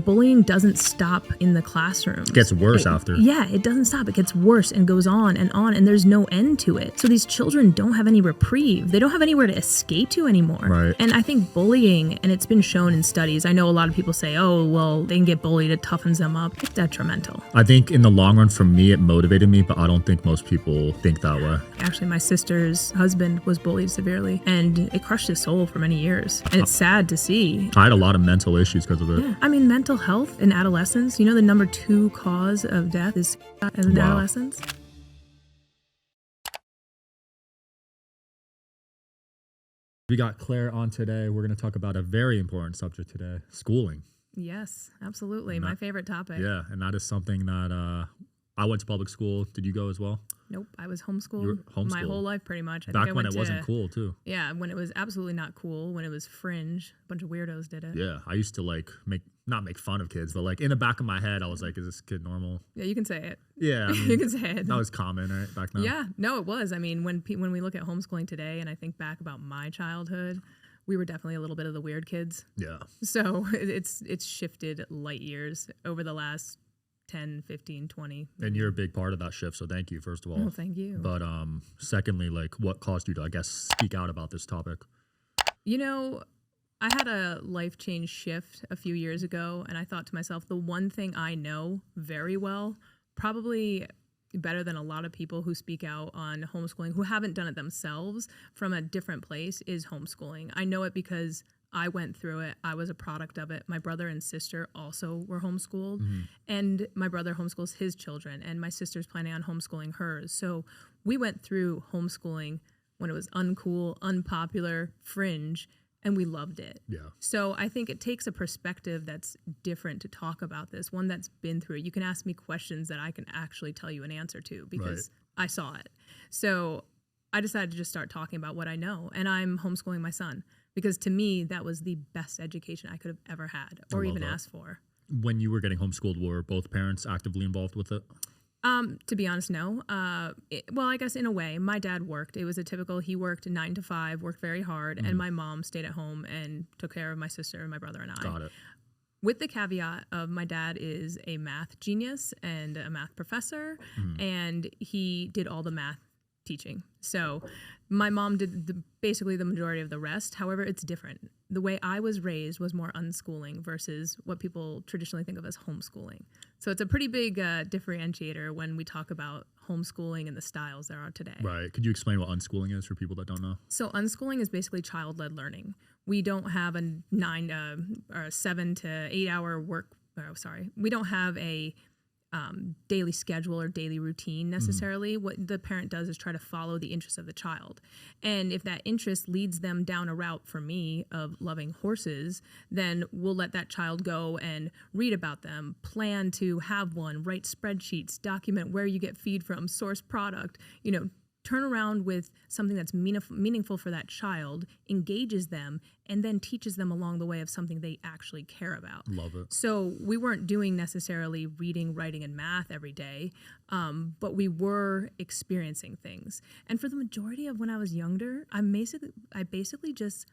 bullying doesn't stop in the classroom. It gets worse after. Yeah, it doesn't stop. It gets worse and goes on, and there's no end to it. So these children don't have any reprieve. They don't have anywhere to escape to anymore. Right. And I think bullying, and it's been shown in studies, I know a lot of people say, oh, well, they can get bullied, it toughens them up. It's detrimental. I think in the long run, for me, it motivated me, but I don't think most people think that way. Actually, my sister's husband was bullied severely, and it crushed his soul for many years. And it's sad to see. I had a lot of mental issues because of it. Yeah. I mean, mental health in adolescence, you know, the number 2 cause of death is in adolescence. We got Claire on today. We're going to talk about a very important subject today, schooling. Yes, absolutely. My favorite topic. Yeah, and that is something that I went to public school. Did you go as well? Nope, I was homeschooled. You were homeschooled? My whole life, pretty much. Back when it wasn't cool, too. Yeah, when it was absolutely not cool, when it was fringe. A bunch of weirdos did it. Yeah, I used to not make fun of kids, but in the back of my head, I was like, is this kid normal? Yeah, you can say it. Yeah. I mean, you can say it. That was common, right, back then? Yeah, no, it was. I mean, when we look at homeschooling today, and I think back about my childhood, we were definitely a little bit of the weird kids. Yeah. So it's shifted light years over the last 10, 15, 20. And you're a big part of that shift, so thank you, first of all. Oh, thank you. But secondly, what caused you to, I guess, speak out about this topic? You know, I had a life change shift a few years ago, and I thought to myself, the one thing I know very well, probably better than a lot of people who speak out on homeschooling, who haven't done it themselves from a different place, is homeschooling. I know it because I went through it. I was a product of it. My brother and sister also were homeschooled, and my brother homeschools his children, and my sister's planning on homeschooling hers. So we went through homeschooling when it was uncool, unpopular, fringe, and we loved it. Yeah. So I think it takes a perspective that's different to talk about this, one that's been through it. You can ask me questions that I can actually tell you an answer to because I saw it. So I decided to just start talking about what I know, and I'm homeschooling my son. Because to me, that was the best education I could have ever had or even asked for. When you were getting homeschooled, were both parents actively involved with it? To be honest, no. Well, I guess in a way, my dad worked. It was he worked 9 to 5, worked very hard, and my mom stayed at home and took care of my sister and my brother and I. Got it. With the caveat of my dad is a math genius and a math professor, and he did all the math teaching. So my mom did basically the majority of the rest. However, it's different. The way I was raised was more unschooling versus what people traditionally think of as homeschooling. So it's a pretty big differentiator when we talk about homeschooling and the styles there are today. Right. Could you explain what unschooling is for people that don't know? So unschooling is basically child-led learning. We don't have a 7 to 8 hour work. We don't have a daily schedule or daily routine necessarily. What the parent does is try to follow the interests of the child. And if that interest leads them down a route, for me, of loving horses, then we'll let that child go and read about them, plan to have one, write spreadsheets, document where you get feed from, source product, turn around with something that's meaningful for that child, engages them, and then teaches them along the way of something they actually care about. Love it. So we weren't doing necessarily reading, writing, and math every day, but we were experiencing things. And for the majority of when I was younger, I basically just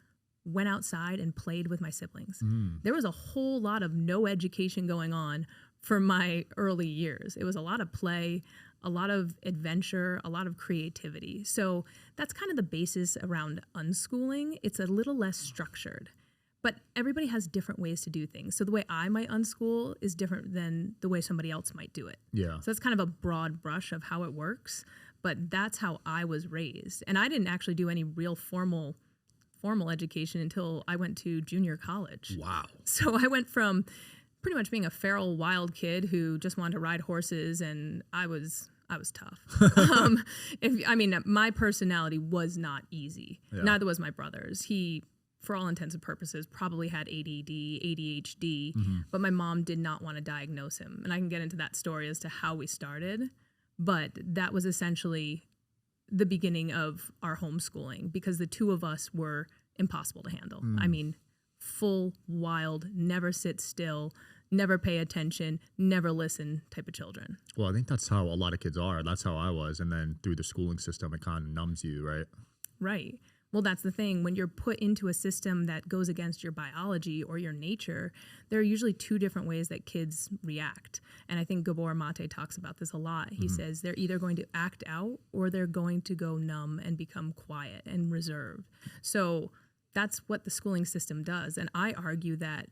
went outside and played with my siblings. There was a whole lot of no education going on for my early years. It was a lot of play, a lot of adventure, a lot of creativity. So that's kind of the basis around unschooling. It's a little less structured, but everybody has different ways to do things. So the way I might unschool is different than the way somebody else might do it. Yeah. So that's kind of a broad brush of how it works, but that's how I was raised. And I didn't actually do any real formal education until I went to junior college. Wow. So I went from pretty much being a feral wild kid who just wanted to ride horses, and I was tough. My personality was not easy. Yeah. Neither was my brother's. He, for all intents and purposes, probably had ADD, ADHD, but my mom did not want to diagnose him. And I can get into that story as to how we started, but that was essentially the beginning of our homeschooling because the two of us were impossible to handle. I mean, full, wild, never sit still, never pay attention, never listen type of children. Well, I think that's how a lot of kids are. That's how I was. And then through the schooling system, it kind of numbs you, right? Right. Well, that's the thing. When you're put into a system that goes against your biology or your nature, there are usually two different ways that kids react. And I think Gabor Mate talks about this a lot. He says they're either going to act out or they're going to go numb and become quiet and reserved. So that's what the schooling system does. And I argue that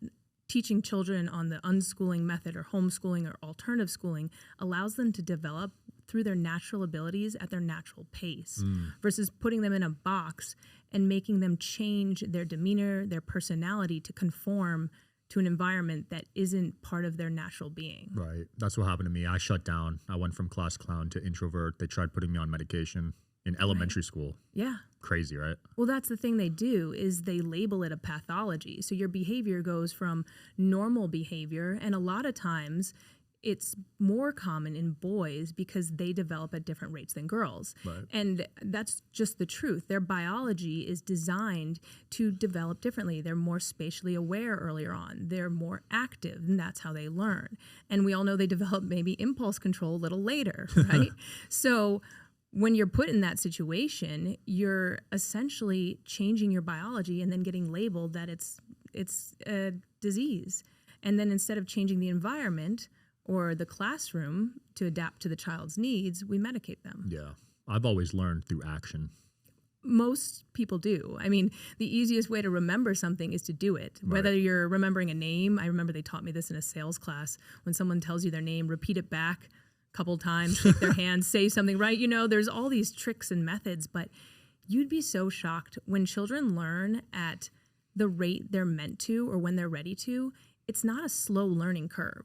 teaching children on the unschooling method or homeschooling or alternative schooling allows them to develop through their natural abilities at their natural pace versus putting them in a box and making them change their demeanor, their personality to conform to an environment that isn't part of their natural being. Right. That's what happened to me. I shut down. I went from class clown to introvert. They tried putting me on medication in elementary school. Yeah. Crazy, right? Well, that's the thing they do is they label it a pathology. So your behavior goes from normal behavior, and a lot of times it's more common in boys because they develop at different rates than girls. Right. And that's just the truth. Their biology is designed to develop differently. They're more spatially aware earlier on. They're more active, and that's how they learn. And we all know they develop maybe impulse control a little later, right? So when you're put in that situation, you're essentially changing your biology and then getting labeled that it's a disease. And then instead of changing the environment or the classroom to adapt to the child's needs, we medicate them. Yeah. I've always learned through action. Most people do. I mean, the easiest way to remember something is to do it. Whether you're remembering a name, I remember they taught me this in a sales class. When someone tells you their name, repeat it back a couple times, shake their hand, say something right. You know, there's all these tricks and methods, but you'd be so shocked when children learn at the rate they're meant to or when they're ready to. It's not a slow learning curve.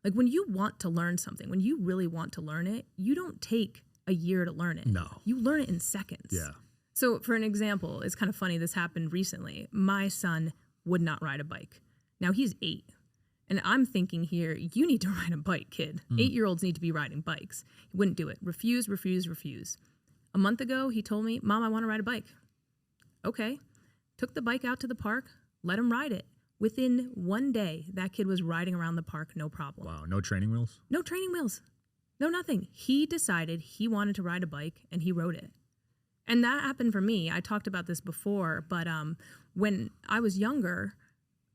Like when you want to learn something, when you really want to learn it, you don't take a year to learn it. No. You learn it in seconds. Yeah. So for an example, it's kind of funny. This happened recently. My son would not ride a bike. Now he's 8. And I'm thinking here, you need to ride a bike, kid. 8-year-olds need to be riding bikes. He wouldn't do it. Refuse, refuse, refuse. A month ago, he told me, Mom, I want to ride a bike. Okay. Took the bike out to the park, let him ride it. Within one day, that kid was riding around the park, no problem. Wow. No training wheels? No training wheels. No nothing. He decided he wanted to ride a bike, and he rode it. And that happened for me. I talked about this before, but when I was younger,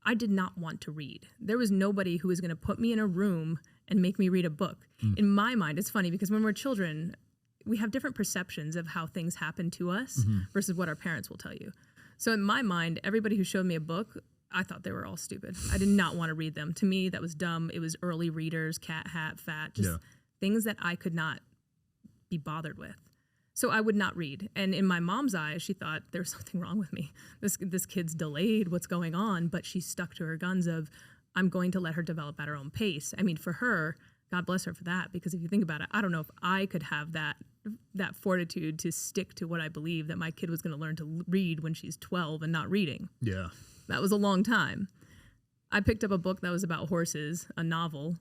I did not want to read. There was nobody who was going to put me in a room and make me read a book. In my mind, it's funny because when we're children, we have different perceptions of how things happen to us versus what our parents will tell you. So in my mind, everybody who showed me a book, I thought they were all stupid. I did not want to read them. To me, that was dumb. It was early readers, cat, hat, fat, just things that I could not be bothered with. So I would not read. And in my mom's eyes, she thought there was something wrong with me. This kid's delayed. What's going on? But she stuck to her guns of, I'm going to let her develop at her own pace. I mean, for her, God bless her for that. Because if you think about it, I don't know if I could have that fortitude to stick to what I believe that my kid was going to learn to read when she's 12 and not reading. Yeah. That was a long time. I picked up a book that was about horses, a novel,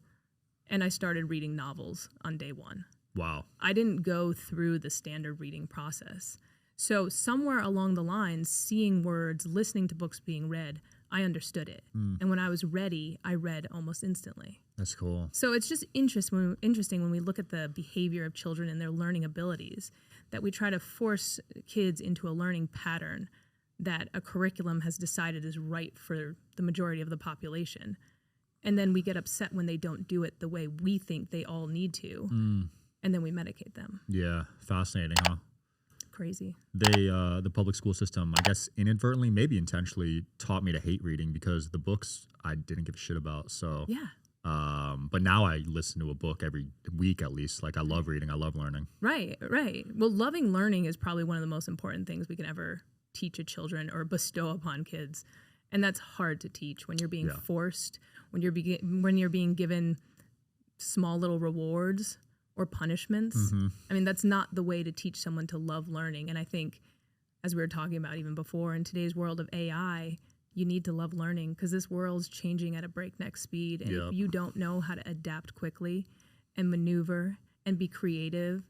and I started reading novels on day 1. Wow. I didn't go through the standard reading process. So somewhere along the lines, seeing words, listening to books being read, I understood it. And when I was ready, I read almost instantly. That's cool. So it's just interesting when we look at the behavior of children and their learning abilities, that we try to force kids into a learning pattern that a curriculum has decided is right for the majority of the population. And then we get upset when they don't do it the way we think they all need to. And then we medicate them. Yeah. Fascinating, huh? Crazy. The public school system, I guess inadvertently, maybe intentionally, taught me to hate reading because the books I didn't give a shit about. So yeah. But now I listen to a book every week at least. Like I love reading. I love learning. Right. Well, loving learning is probably one of the most important things we can ever teach a children or bestow upon kids. And that's hard to teach when you're being forced, when you're being given small little rewards or punishments. I mean, that's not the way to teach someone to love learning. And I think, as we were talking about even before, in today's world of AI, you need to love learning because this world's changing at a breakneck speed. And if you don't know how to adapt quickly and maneuver and be creative,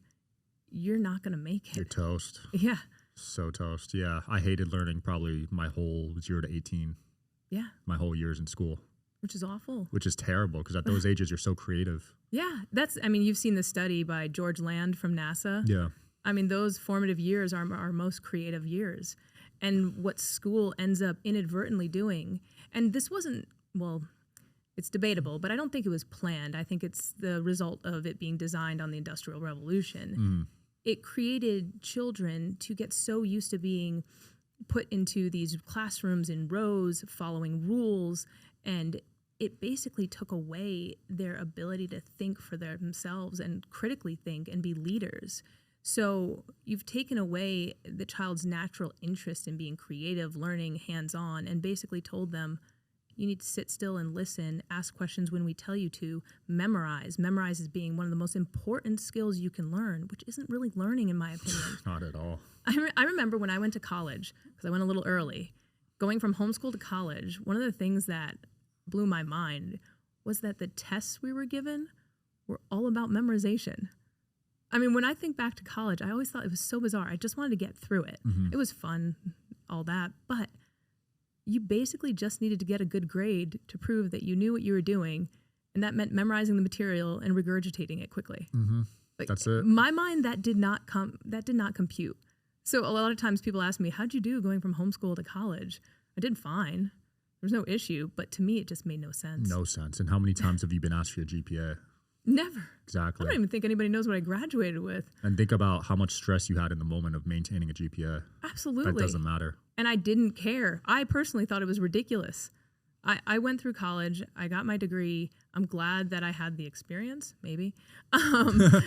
you're not going to make it. You're toast. Yeah. So toast. Yeah. I hated learning probably my whole 0 to 18. Yeah. My whole years in school. Which is awful. Which is terrible because at those ages, you're so creative. Yeah. You've seen the study by George Land from NASA. Yeah. I mean, those formative years are our most creative years. and what school ends up inadvertently doing. And this wasn't, well, it's debatable, but I don't think it was planned. I think it's the result of it being designed on the Industrial Revolution. It created children to get so used to being put into these classrooms in rows, following rules, and it basically took away their ability to think for themselves and critically think and be leaders. So you've taken away the child's natural interest in being creative, learning, hands-on, and basically told them, you need to sit still and listen, ask questions when we tell you to, memorize. Memorize is being one of the most important skills you can learn, which isn't really learning in my opinion. Not at all. I remember when I went to college, because I went a little early, going from homeschool to college, one of the things that blew my mind was that the tests we were given were all about memorization. I mean, when I think back to college, I always thought it was so bizarre. I just wanted to get through it. It was fun, all that, but you basically just needed to get a good grade to prove that you knew what you were doing, and that meant memorizing the material and regurgitating it quickly. Like, that's it. My mind, that did not compute. So a lot of times people ask me, how'd you do going from homeschool to college? I did fine. There's no issue, but to me, it just made no sense. No sense. And how many times have you been asked for your GPA? Never. Exactly. I don't even think anybody knows what I graduated with. And think about how much stress you had in the moment of maintaining a GPA. Absolutely. That doesn't matter. And I didn't care. I personally thought it was ridiculous. I went through college. I got my degree. I'm glad that I had the experience, maybe.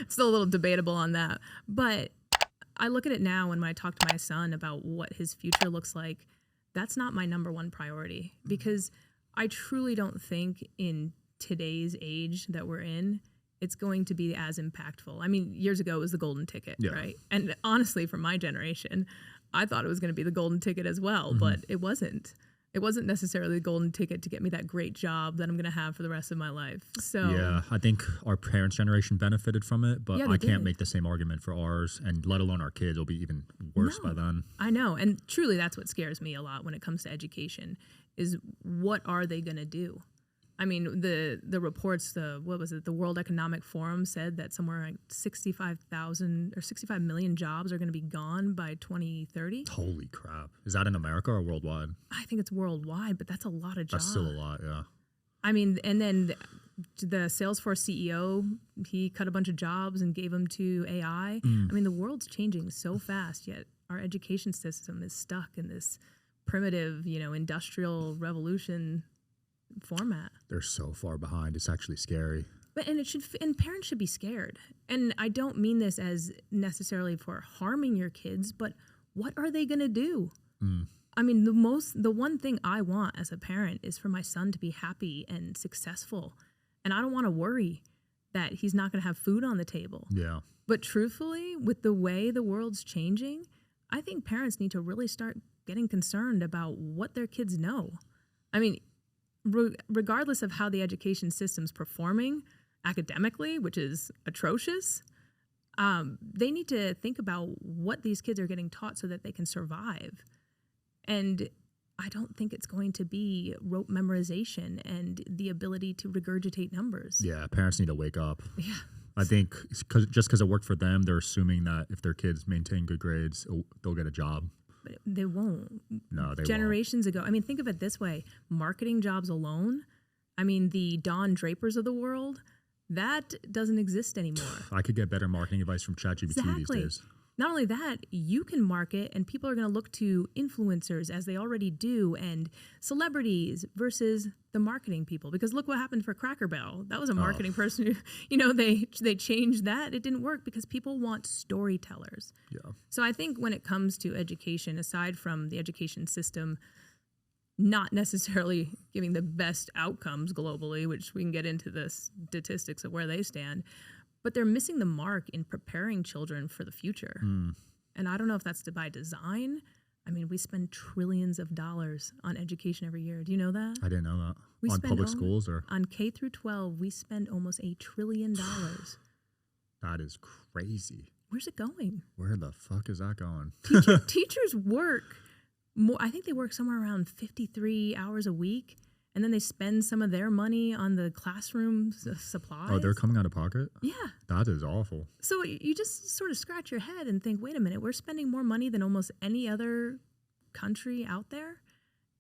Still a little debatable on that. But I look at it now when I talk to my son about what his future looks like. That's not my number one priority, because I truly don't think in today's age that we're in, it's going to be as impactful. I mean, years ago it was the golden ticket, right? And honestly, for my generation, I thought it was going to be the golden ticket as well, but it wasn't. It wasn't necessarily the golden ticket to get me that great job that I'm going to have for the rest of my life. So yeah, I think our parents' generation benefited from it, but I can't make the same argument for ours, and let alone our kids. It'll be even worse by then. I know, and truly that's what scares me a lot when it comes to education, is what are they going to do? I mean, the reports, the World Economic Forum said that somewhere like 65,000 or 65 million jobs are going to be gone by 2030. Holy crap. Is that in America or worldwide? I think it's worldwide, but that's a lot of jobs. That's still a lot, yeah. I mean, and then the Salesforce CEO, he cut a bunch of jobs and gave them to AI. I mean, the world's changing so fast, yet our education system is stuck in this primitive, industrial revolution format. They're so far behind. It's actually scary. And parents should be scared. And I don't mean this as necessarily for harming your kids, but what are they going to do? I mean, the one thing I want as a parent is for my son to be happy and successful. And I don't want to worry that he's not going to have food on the table. Yeah. But truthfully, with the way the world's changing, I think parents need to really start getting concerned about what their kids know. I mean, regardless of how the education system's performing academically, which is atrocious, they need to think about what these kids are getting taught so that they can survive. And I don't think it's going to be rote memorization and the ability to regurgitate numbers. Yeah, parents need to wake up. Yeah. I think just because it worked for them, they're assuming that if their kids maintain good grades, they'll get a job. But they won't. No, they Generations won't. Ago. I mean, think of it this way. Marketing jobs alone, I mean, the Don Drapers of the world, that doesn't exist anymore. I could get better marketing advice from ChatGPT these days. Not only that, you can market and people are going to look to influencers as they already do and celebrities versus the marketing people. Because look what happened for Cracker Barrel. That was a marketing person who, they changed that. It didn't work because people want storytellers. Yeah. So I think when it comes to education, aside from the education system not necessarily giving the best outcomes globally, which we can get into the statistics of where they stand, but they're missing the mark in preparing children for the future. And I don't know if that's by design. I mean, we spend trillions of dollars on education every year. Do you know that? I didn't know that. On public schools or? On K through 12, we spend almost $1 trillion. That is crazy. Where's it going? Where the fuck is that going? Teachers work more. I think they work somewhere around 53 hours a week. And then they spend some of their money on the classroom supplies. Oh, they're coming out of pocket? Yeah. That is awful. So you just sort of scratch your head and think, wait a minute, we're spending more money than almost any other country out there,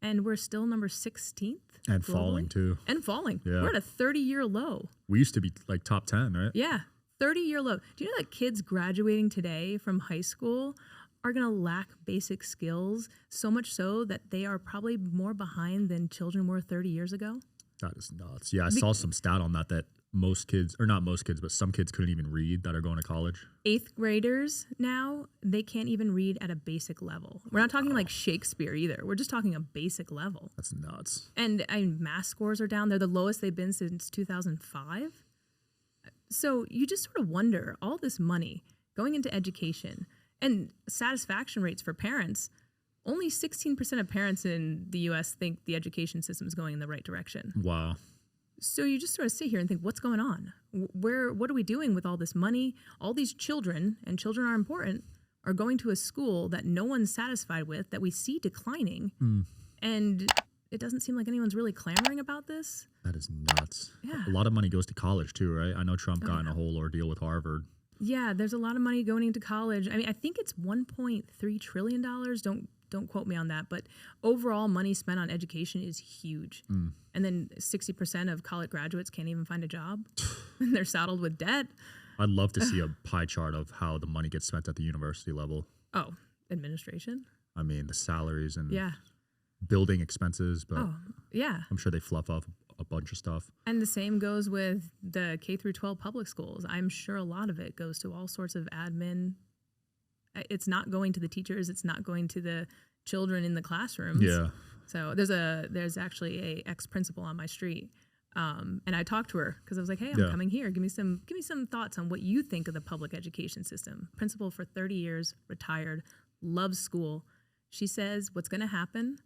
and we're still number 16th. And globally. falling too. And falling. Yeah. We're at a 30-year low. We used to be like top 10, right? Yeah, 30-year low. Do you know that kids graduating today from high school are going to lack basic skills, so much so that they are probably more behind than children were 30 years ago? That is nuts. Yeah, I saw some stat on that most kids, or not most kids, but some kids couldn't even read that are going to college. 8th graders now, they can't even read at a basic level. We're not talking like Shakespeare either. We're just talking a basic level. That's nuts. And math scores are down. They're the lowest they've been since 2005. So you just sort of wonder, all this money going into education and satisfaction rates for parents, only 16% of parents in the U.S. think the education system is going in the right direction. Wow. So you just sort of sit here and think, what's going on? What are we doing with all this money? All these children, and children are important, are going to a school that no one's satisfied with, that we see declining. And it doesn't seem like anyone's really clamoring about this. That is nuts. Yeah. A lot of money goes to college too, right? I know Trump got in a whole ordeal with Harvard. Yeah, there's a lot of money going into college. I mean, I think it's $1.3 trillion. Don't quote me on that, but overall money spent on education is huge. And then 60% of college graduates can't even find a job. And they're saddled with debt. I'd love to see a pie chart of how the money gets spent at the university level. Oh, administration? I mean, the salaries and Yeah. building expenses, but Yeah. I'm sure they fluff up a bunch of stuff. And the same goes with the K through 12 public schools. I'm sure a lot of it goes to all sorts of admin. It's not going to the teachers. It's not going to the children in the classrooms. Yeah. So there's actually a ex-principal on my street. And I talked to her because I was like, hey, I'm coming here. Give me some thoughts on what you think of the public education system. Principal for 30 years, retired, loves school. She says what's going to happen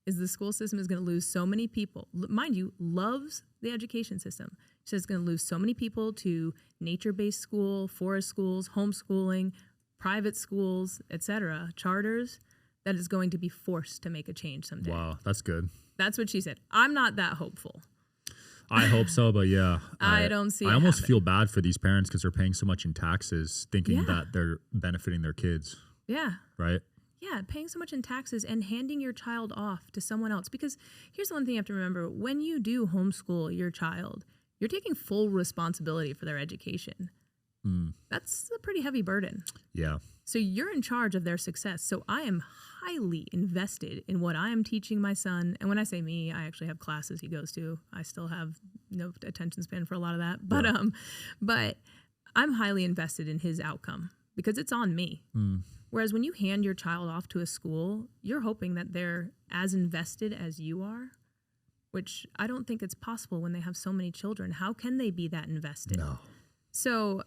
is the school system is going to lose so many people. Mind you, loves the education system. She says it's going to lose so many people to nature-based school, forest schools, homeschooling, private schools, etc., charters, that is going to be forced to make a change someday. Wow, that's good. That's what she said. I'm not that hopeful. I hope so, but yeah. I don't see it I almost happen. feel bad for these parents because they're paying so much in taxes thinking that they're benefiting their kids. Yeah. Right? Yeah, paying so much in taxes and handing your child off to someone else. Because here's the one thing you have to remember. When you do homeschool your child, you're taking full responsibility for their education. That's a pretty heavy burden. Yeah. So you're in charge of their success. So I am highly invested in what I am teaching my son. And when I say me, I actually have classes he goes to. I still have no attention span for a lot of that. But I'm highly invested in his outcome because it's on me. Whereas when you hand your child off to a school, you're hoping that they're as invested as you are, which I don't think it's possible when they have so many children. How can they be that invested? No. So,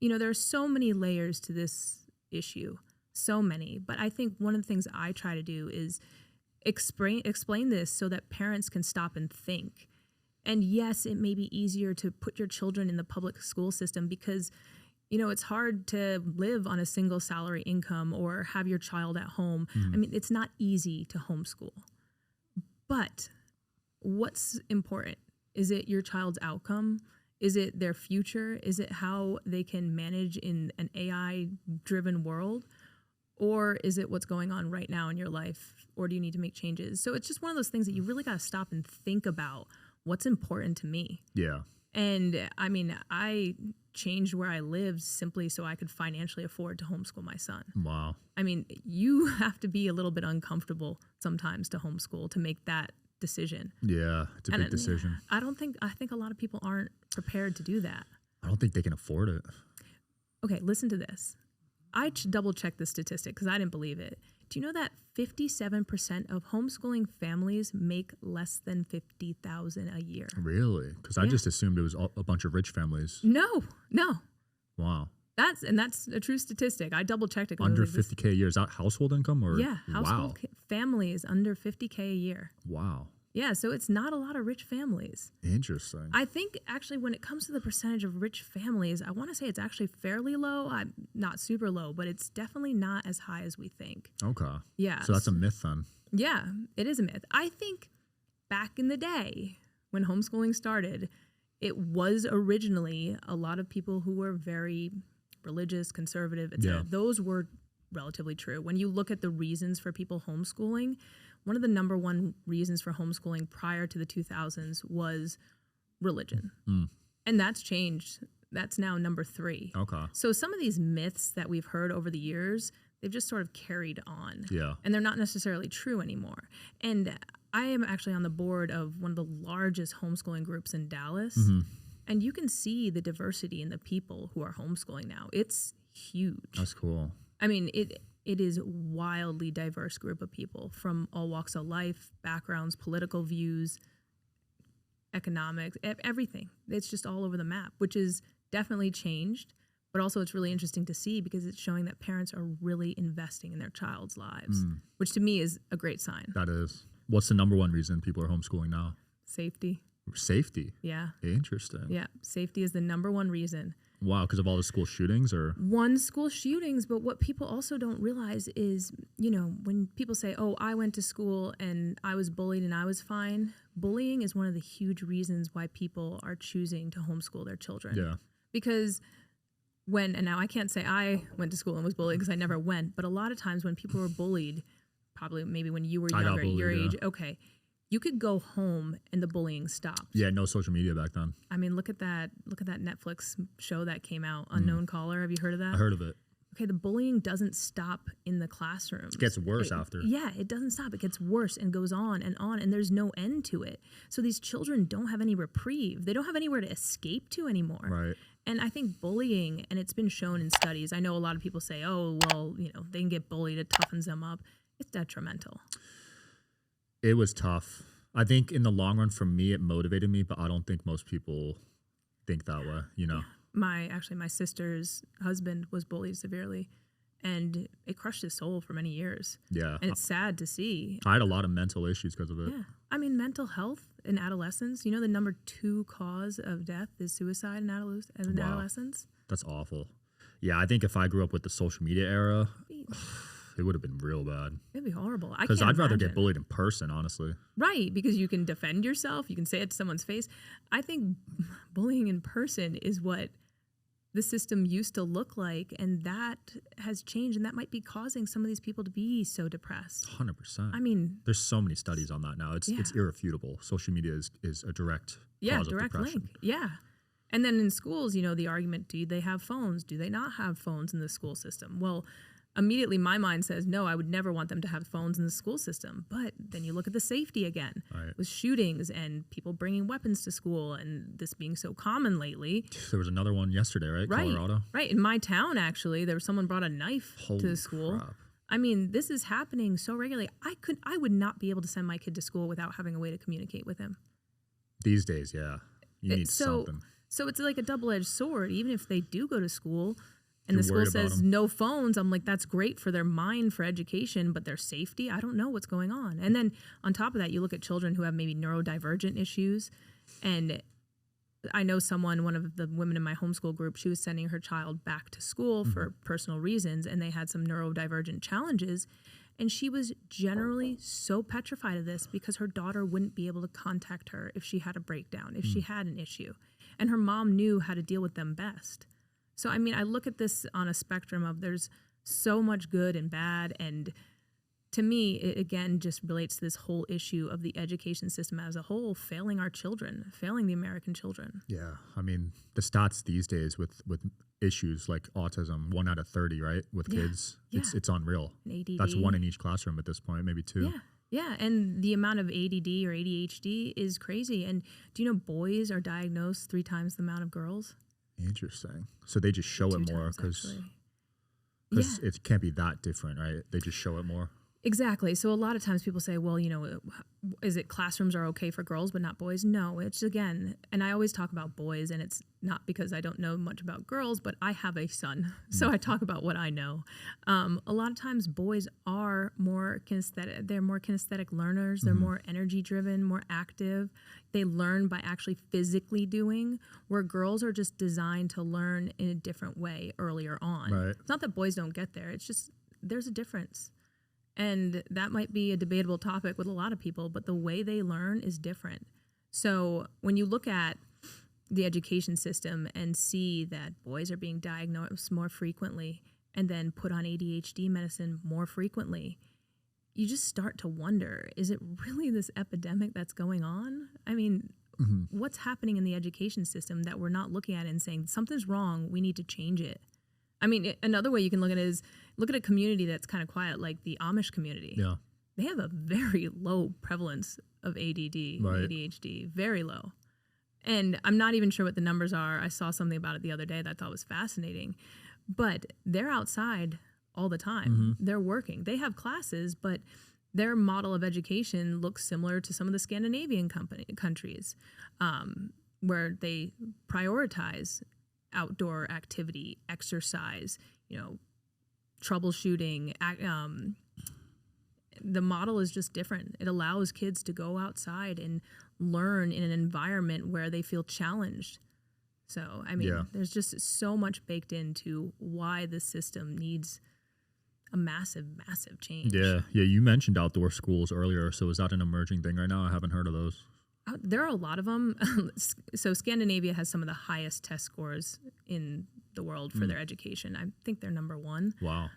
there are so many layers to this issue, so many. But I think one of the things I try to do is explain this so that parents can stop and think. And yes, it may be easier to put your children in the public school system because it's hard to live on a single salary income or have your child at home. I mean, it's not easy to homeschool. But what's important? Is it your child's outcome? Is it their future? Is it how they can manage in an AI-driven world? Or is it what's going on right now in your life? Or do you need to make changes? So it's just one of those things that you really got to stop and think about what's important to me. Yeah. And I mean, I changed where I lived simply so I could financially afford to homeschool my son. Wow. I mean, you have to be a little bit uncomfortable sometimes to homeschool to make that decision. Yeah, it's a big decision. I think a lot of people aren't prepared to do that. I don't think they can afford it. Okay, listen to this. I double checked the statistic because I didn't believe it. Do you know that 57% of homeschooling families make less than $50,000 a year? Really? Because I just assumed it was a bunch of rich families. No. Wow. That's a true statistic. I double checked it. Under $50K a year. Is that household income or? Yeah, household families under $50K a year. Wow. Yeah, so it's not a lot of rich families. Interesting. I think actually when it comes to the percentage of rich families, I want to say it's actually fairly low. Not super low, but it's definitely not as high as we think. Okay. Yeah. So that's a myth then. Yeah, it is a myth. I think back in the day when homeschooling started, it was originally a lot of people who were very religious, conservative, etc. Yeah. Those were relatively true. When you look at the reasons for people homeschooling, one of the number one reasons for homeschooling prior to the 2000s was religion. And that's changed. That's now number 3. Okay. So some of these myths that we've heard over the years, they've just sort of carried on. Yeah. And they're not necessarily true anymore. And I am actually on the board of one of the largest homeschooling groups in Dallas. And you can see the diversity in the people who are homeschooling now. It's huge. That's cool. I mean, it is a wildly diverse group of people from all walks of life, backgrounds, political views, economics, everything. It's just all over the map, which is definitely changed. But also it's really interesting to see because it's showing that parents are really investing in their child's lives, which to me is a great sign. That is. What's the number one reason people are homeschooling now? Safety. Safety? Yeah. Interesting. Yeah. Safety is the number one reason. Wow, because of all the school shootings or? One, school shootings, but what people also don't realize is, you know, when people say, oh, I went to school and I was bullied and I was fine, bullying is one of the huge reasons why people are choosing to homeschool their children. Yeah. Because and now I can't say I went to school and was bullied because I never went, but a lot of times when people were bullied, probably maybe when you were younger, at your age, okay, you could go home and the bullying stopped. Yeah, no social media back then. I mean, look at that Netflix show that came out, Unknown Caller. Have you heard of that? I heard of it. Okay, the bullying doesn't stop in the classroom. It gets worse after. Yeah, it doesn't stop. It gets worse and goes on, and there's no end to it. So these children don't have any reprieve. They don't have anywhere to escape to anymore. Right. And I think bullying, and it's been shown in studies, I know a lot of people say, oh, well, you know, they can get bullied, it toughens them up. It's detrimental. It was tough. I think in the long run, for me, it motivated me, but I don't think most people think that way, you know? My sister's husband was bullied severely, and it crushed his soul for many years. Yeah. And it's sad to see. I had a lot of mental issues because of it. Yeah. I mean, mental health in adolescence, you know, the number 2 cause of death is suicide in adolescence. That's awful. Yeah, I think if I grew up with the social media era, it would have been real bad. It'd be horrible. Because I'd rather get bullied in person, honestly. Right, because you can defend yourself. You can say it to someone's face. I think bullying in person is what the system used to look like, and that has changed, and that might be causing some of these people to be so depressed. 100%. I mean, there's so many studies on that now. It's irrefutable. Social media is a direct cause of depression. Link. Yeah. And then in schools, you know, the argument, do they have phones? Do they not have phones in the school system? Well, immediately my mind says, no, I would never want them to have phones in the school system. But then you look at the safety again, with shootings and people bringing weapons to school and this being so common lately. There was another one yesterday, right? Colorado? Right. In my town, actually, someone brought a knife to the school. Crap. I mean, this is happening so regularly. I would not be able to send my kid to school without having a way to communicate with him. These days, yeah. You need something. So it's like a double-edged sword. Even if they do go to school and the school says no phones, I'm like, that's great for their mind, for education, but their safety, I don't know what's going on. And then on top of that, you look at children who have maybe neurodivergent issues. And I know one of the women in my homeschool group, she was sending her child back to school for personal reasons, and they had some neurodivergent challenges. And she was generally so petrified of this because her daughter wouldn't be able to contact her if she had a breakdown, if she had an issue. And her mom knew how to deal with them best. So, I mean, I look at this on a spectrum of there's so much good and bad. And to me, it again just relates to this whole issue of the education system as a whole failing our children, failing the American children. Yeah. I mean, the stats these days with issues like autism, 1 out of 30, right? With kids, it's unreal. ADD. That's 1 in each classroom at this point, maybe 2. Yeah. Yeah, and the amount of ADD or ADHD is crazy. And do you know boys are diagnosed 3 times the amount of girls? Interesting. So they just show it more because it can't be that different, right? They just show it more. Exactly. So a lot of times people say, well, you know, is it classrooms are okay for girls but not boys? No, it's again, and I always talk about boys, and it's not because I don't know much about girls, but I have a son, so I talk about what I know. A lot of times boys are more kinesthetic. They're more kinesthetic learners. They're more energy driven, more active. They learn by actually physically doing, where girls are just designed to learn in a different way earlier on. Right. It's not that boys don't get there. It's just there's a difference. And that might be a debatable topic with a lot of people, but the way they learn is different. So when you look at the education system and see that boys are being diagnosed more frequently and then put on ADHD medicine more frequently, you just start to wonder, is it really this epidemic that's going on? I mean, what's happening in the education system that we're not looking at and saying something's wrong, we need to change it? I mean, another way you can look at it is look at a community that's kind of quiet, like the Amish community. Yeah. They have a very low prevalence of ADD, right. ADHD, very low. And I'm not even sure what the numbers are. I saw something about it the other day that I thought was fascinating. But they're outside all the time. They're working. They have classes, but their model of education looks similar to some of the Scandinavian countries, where they prioritize outdoor activity, exercise, troubleshooting. The model is just different. It allows kids to go outside and learn in an environment where they feel challenged. So, I mean, there's just so much baked into why this system needs a massive, massive change. Yeah. You mentioned outdoor schools earlier. So is that an emerging thing right now? I haven't heard of those. There are a lot of them. So Scandinavia has some of the highest test scores in the world for their education. I think they're number one. Wow.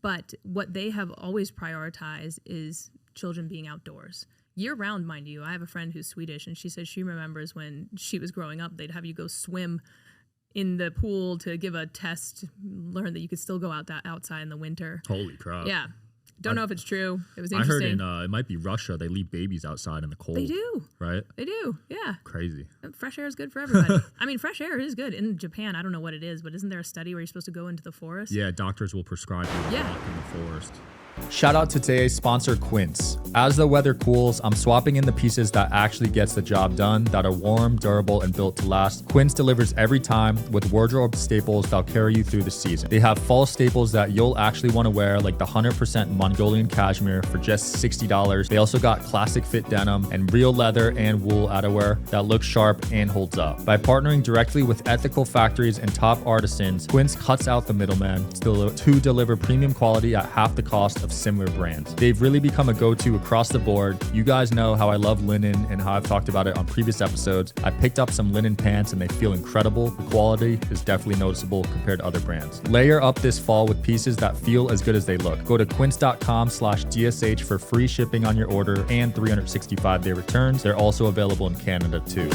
But what they have always prioritized is children being outdoors. Year round, mind you. I have a friend who's Swedish, and she says she remembers when she was growing up, they'd have you go swim in the pool to give a test, learn that you could still go outside in the winter. Holy crap. Yeah. Don't know if it's true. It was interesting. I heard it might be Russia, they leave babies outside in the cold. They do. Right? They do, yeah. Crazy. Fresh air is good for everybody. I mean, fresh air is good. In Japan, I don't know what it is, but isn't there a study where you're supposed to go into the forest? Yeah, doctors will prescribe you to walk in the forest. Shout out to today's sponsor, Quince. As the weather cools, I'm swapping in the pieces that actually gets the job done, that are warm, durable, and built to last. Quince delivers every time with wardrobe staples that'll carry you through the season. They have fall staples that you'll actually want to wear, like the 100% Mongolian cashmere for just $60. They also got classic fit denim and real leather and wool outerwear that looks sharp and holds up. By partnering directly with ethical factories and top artisans, Quince cuts out the middleman to deliver premium quality at half the cost of similar brands. They've really become a go-to across the board. You guys know how I love linen and how I've talked about it on previous episodes. I picked up some linen pants and they feel incredible. The quality is definitely noticeable compared to other brands. Layer up this fall with pieces that feel as good as they look. Go to quince.com/DSH for free shipping on your order and 365-day returns. They're also available in Canada too.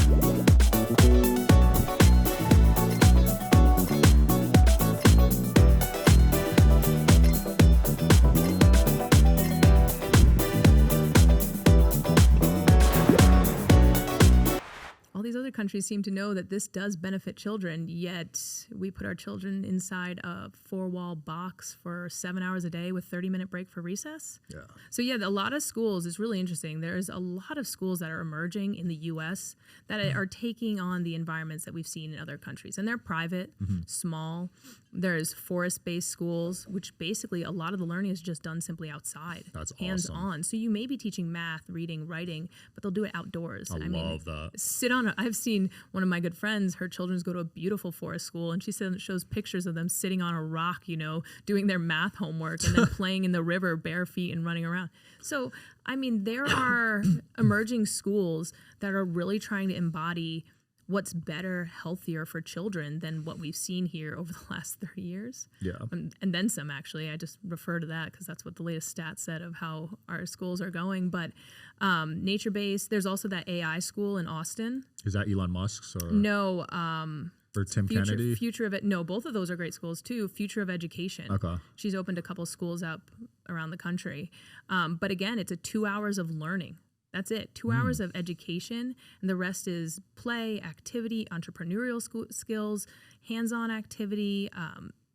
Countries seem to know that this does benefit children, yet we put our children inside a 4-wall box for 7 hours a day with 30-minute break for recess. Yeah. So yeah, a lot of schools, it's really interesting. There's a lot of schools that are emerging in the U.S. that are taking on the environments that we've seen in other countries. And they're private, small. There's forest-based schools, which basically a lot of the learning is just done simply outside. That's hands-on. awesome. So you may be teaching math, reading, writing, but they'll do it outdoors. I love that. I've seen one of my good friends, her children go to a beautiful forest school, and she shows pictures of them sitting on a rock, doing their math homework and then playing in the river bare feet and running around. So, I mean, there are emerging schools that are really trying to embody what's better, healthier for children than what we've seen here over the last 30 years. Yeah. And then some, actually. I just refer to that because that's what the latest stats said of how our schools are going. But nature-based, there's also that AI school in Austin. Is that Elon Musk's? Or No. or Tim Kennedy? Future of it. No, both of those are great schools too. Future of Education. Okay. She's opened a couple schools up around the country. But again, it's 2 hours of learning. That's it. 2 hours of education, and the rest is play, activity, entrepreneurial skills, hands-on activity,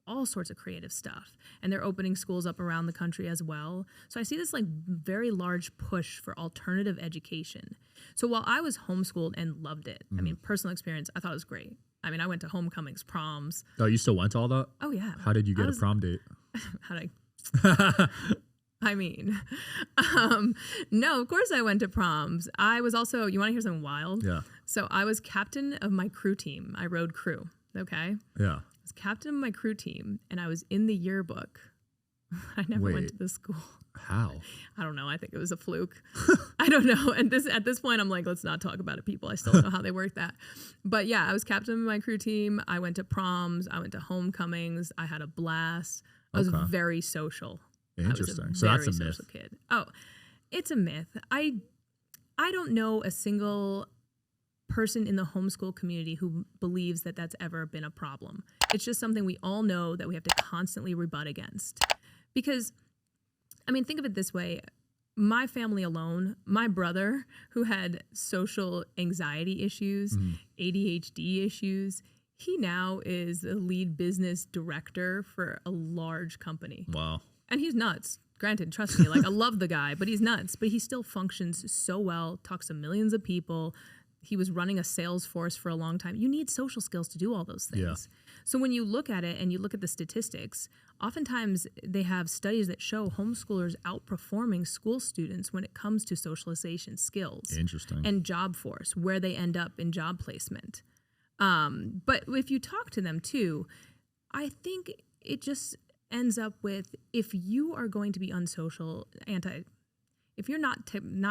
all sorts of creative stuff. And they're opening schools up around the country as well. So I see this very large push for alternative education. So while I was homeschooled and loved it, I mean, personal experience, I thought it was great. I mean, I went to homecomings, proms. Oh, you still went to all that? Oh, yeah. How did you get a prom date? I mean, no, of course I went to proms. I was also, you want to hear something wild? Yeah. So I was captain of my crew team. I rode crew, okay? Yeah. I was captain of my crew team, and I was in the yearbook I never went Wait. to this school. How? I don't know. I think it was a fluke. I don't know. And at this point, I'm like, let's not talk about it, people. I still don't know how they work that. But yeah, I was captain of my crew team. I went to proms. I went to homecomings. I had a blast. I was very social. Interesting. So that's a myth. Social kid. Oh, it's a myth. I don't know a single person in the homeschool community who believes that that's ever been a problem. It's just something we all know that we have to constantly rebut against. Because, I mean, think of it this way. My family alone, my brother, who had social anxiety issues, ADHD issues, he now is the lead business director for a large company. Wow. And he's nuts. Granted, trust me, like I love the guy, but he's nuts. But he still functions so well, talks to millions of people. He was running a sales force for a long time. You need social skills to do all those things. Yeah. So when you look at it and you look at the statistics, oftentimes they have studies that show homeschoolers outperforming school students when it comes to socialization skills. Interesting. And job force, where they end up in job placement. But if you talk to them too, I think it just ends up with, if you are going to be unsocial, if you're not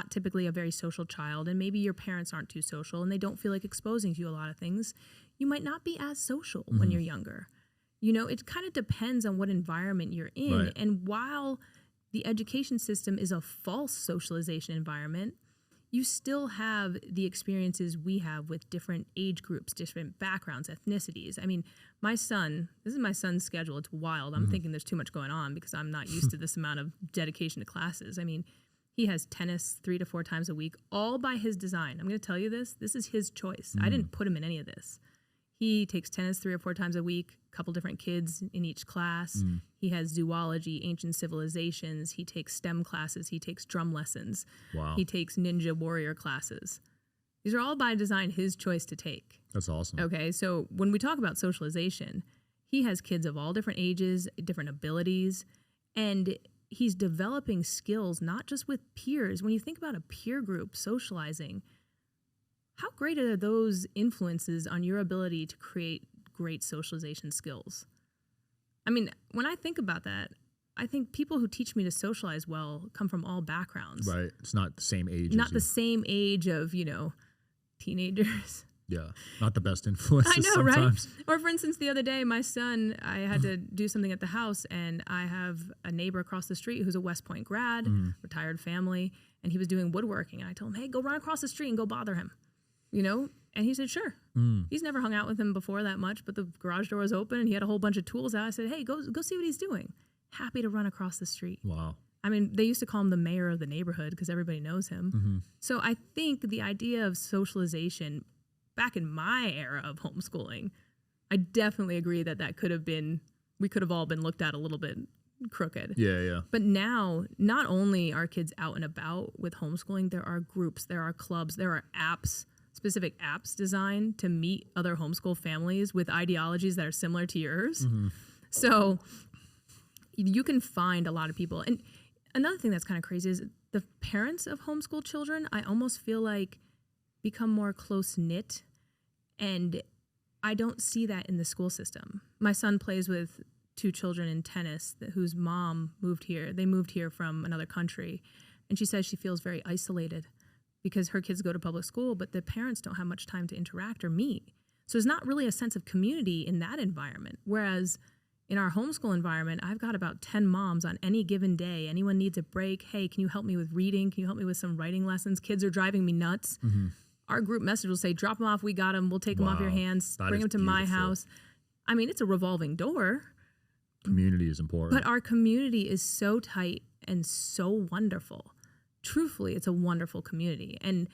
typically a very social child, and maybe your parents aren't too social and they don't feel like exposing you a lot of things, you might not be as social when you're younger. You know, it kind of depends on what environment you're in. Right. And while the education system is a false socialization environment, you still have the experiences we have with different age groups, different backgrounds, ethnicities. I mean, this is my son's schedule. It's wild. I'm thinking there's too much going on because I'm not used to this amount of dedication to classes. I mean, he has tennis 3 to 4 times a week, all by his design. I'm going to tell you this. This is his choice. I didn't put him in any of this. He takes tennis 3 or 4 times a week, a couple different kids in each class. He has zoology, ancient civilizations. He takes STEM classes. He takes drum lessons. Wow. He takes ninja warrior classes. These are all by design his choice to take. That's awesome. Okay, so when we talk about socialization, he has kids of all different ages, different abilities, and he's developing skills not just with peers. When you think about a peer group socializing, how great are those influences on your ability to create great socialization skills? I mean, when I think about that, I think people who teach me to socialize well come from all backgrounds. Right. It's not the same age. Not the same age of, teenagers. Yeah. Not the best influences I know, sometimes. right? Or for instance, the other day, my son, I had to do something at the house, and I have a neighbor across the street who's a West Point grad, retired family, and he was doing woodworking. And I told him, hey, go run across the street and go bother him. And he said, sure. He's never hung out with him before that much, but the garage door was open and he had a whole bunch of tools out. I said, hey, go see what he's doing. Happy to run across the street. Wow. I mean, they used to call him the mayor of the neighborhood because everybody knows him. So I think the idea of socialization back in my era of homeschooling, I definitely agree that we could have all been looked at a little bit crooked. Yeah. But now, not only are kids out and about with homeschooling, there are groups, there are clubs, there are apps, specific apps designed to meet other homeschool families with ideologies that are similar to yours. So you can find a lot of people. And another thing that's kind of crazy is the parents of homeschool children, I almost feel like become more close-knit, and I don't see that in the school system. My son plays with 2 children in tennis whose mom moved here. They moved here from another country, and she says she feels very isolated because her kids go to public school, but the parents don't have much time to interact or meet. So there's not really a sense of community in that environment. Whereas in our homeschool environment, I've got about 10 moms on any given day. Anyone needs a break. Hey, can you help me with reading? Can you help me with some writing lessons? Kids are driving me nuts. Our group message will say, drop them off. We got them. We'll take them off your hands. Bring them to my house. I mean, it's a revolving door. Community is important. But our community is so tight and so wonderful. Truthfully, it's a wonderful community. And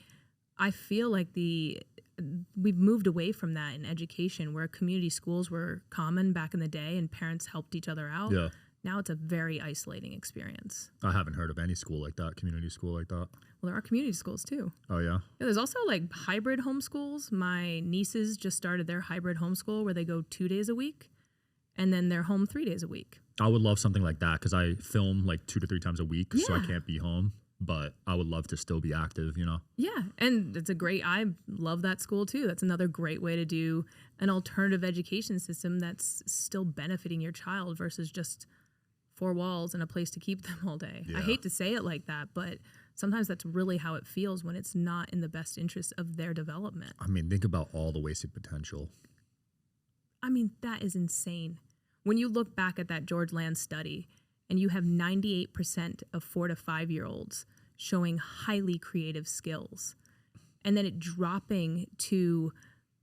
I feel like we've moved away from that in education, where community schools were common back in the day and parents helped each other out. Yeah. Now it's a very isolating experience. I haven't heard of any school like that, community school like that. Well, there are community schools too. Oh, yeah? There's also like hybrid homeschools. My nieces just started their hybrid homeschool where they go 2 days a week and then they're home 3 days a week. I would love something like that because I film like 2 to 3 times a week, so I can't be home. But I would love to still be active, Yeah, and I love that school too. That's another great way to do an alternative education system that's still benefiting your child versus just 4 walls and a place to keep them all day. Yeah. I hate to say it like that, but sometimes that's really how it feels when it's not in the best interest of their development. I mean, think about all the wasted potential. I mean, that is insane. When you look back at that George Land study and you have 98% of 4 to 5-year-olds showing highly creative skills, and then it dropping to